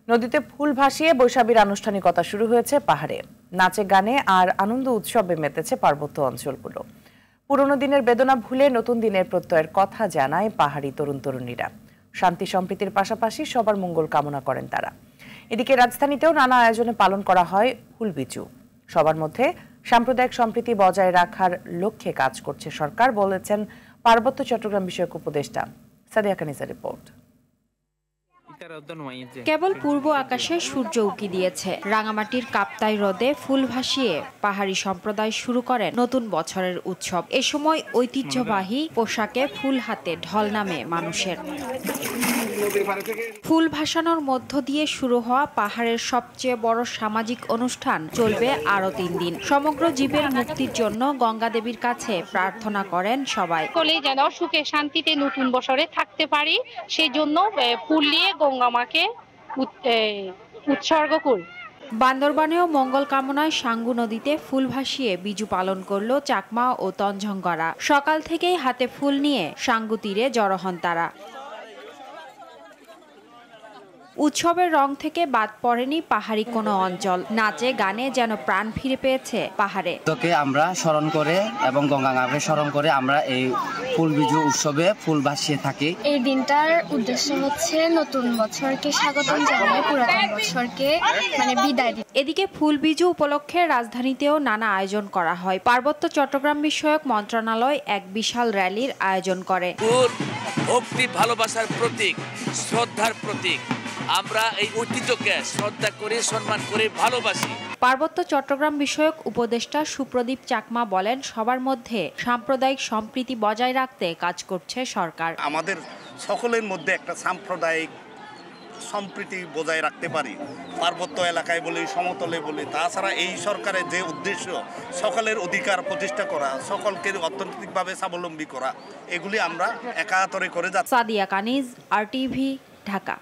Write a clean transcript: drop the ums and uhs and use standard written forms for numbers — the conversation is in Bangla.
নদীতে ফুল ভাসিয়ে বৈশাখীর আনুষ্ঠানিকতা শুরু হয়েছে পাহাড়ে। নাচে গানে আর আনন্দ উৎসবে মেতেছে পার্বত্য অঞ্চলগুলো। পুরনো দিনের বেদনা ভুলে নতুন দিনের প্রত্যয়ের কথা জানায় পাহাড়ি তরুণ তরুণীরা। শান্তি সম্প্রীতির পাশাপাশি সবার মঙ্গল কামনা করেন তারা। এদিকে রাজধানীতেও নানা আয়োজনে পালন করা হয় ফুলবিচু। সবার মধ্যে সাম্প্রদায়িক সম্প্রীতি বজায় রাখার লক্ষ্যে কাজ করছে সরকার, বলেছেন পার্বত্য চট্টগ্রাম বিষয়ক উপদেষ্টা সাদিয়া কানিসার রিপোর্ট। কেবল পূর্ব আকাশে সূর্য উঁকি দিয়েছে, রাঙামাটির কাপ্তাই হ্রদে ফুল ভাসিয়ে পাহাড়ি সম্প্রদায় শুরু করেন নতুন বছরের উৎসব। এ সময় ঐতিহ্যবাহী পোশাকে ফুল হাতে ঢল নামে মানুষের। ফুল ভাসানোর মধ্য দিয়ে শুরু হওয়া পাহাড়ের সবচেয়ে বড় সামাজিক অনুষ্ঠান চলবে আরো 3 দিন। সমগ্র জীবের মুক্তির জন্য গঙ্গা দেবীর কাছে প্রার্থনা করেন সবাই। যেন সুখে শান্তিতে নতুন বছরে থাকতে পারি, সেই জন্য ফুল নিয়ে গঙ্গা মাকে উৎসর্গ করি। বান্দরবানেও মঙ্গল কামনায় সাঙ্গু নদীতে ফুল ভাসিয়ে বিজু পালন করলো চাকমা ও তঞ্জঙ্গরা। সকাল থেকেই হাতে ফুল নিয়ে সাঙ্গু তীরে জড়ো হন তারা। উৎসবের রং থেকে বাদ পড়েনি পাহাড়ি কোনো অঞ্চল। নাচে গানে যেন প্রাণ ফিরে পেয়েছে পাহাড়ে। তোকে আমরা স্মরণ করে এবং গঙ্গাকে স্মরণ করে আমরা এই ফুল বিজু উৎসবে ফুল ভাসিয়ে থাকি। এই দিনটার উদ্দেশ্য হচ্ছে নতুন বছরকে স্বাগতম জানিয়ে পুরাতন বছরকে বিদায় দিতে। এদিকে ফুল বিজু উপলক্ষে রাজধানীতেও নানা আয়োজন করা হয়। পার্বত্য চট্টগ্রাম বিষয়ক মন্ত্রণালয় এক বিশাল র্যালির আয়োজন করে। ভক্তি, ভালোবাসার প্রতীক, শ্রদ্ধার প্রতীক। আমরা এই ঐতিহ্যকে শ্রদ্ধা করে, সম্মান করে, ভালোবাসি। পার্বত্য চট্টগ্রাম বিষয়ক উপদেষ্টা সুপ্রদীপ চাকমা বলেন, সবার মধ্যে সাম্প্রদায়িক সম্প্রীতি বজায় রাখতে কাজ করছে সরকার। আমাদের সকলের মধ্যে একটা সাম্প্রদায়িক সম্প্রীতি বজায় রাখতে পারি, পার্বত্য এলাকায় বলি, সমতলে বলি। তাছাড়া এই সরকারের যে উদ্দেশ্য সকলের অধিকার প্রতিষ্ঠা করা, সকলকে অর্থনৈতিকভাবে স্বাবলম্বী করা, এগুলি আমরা একাতরে করে যাচ্ছি। সাদিয়া কানিজ, RTV, ঢাকা।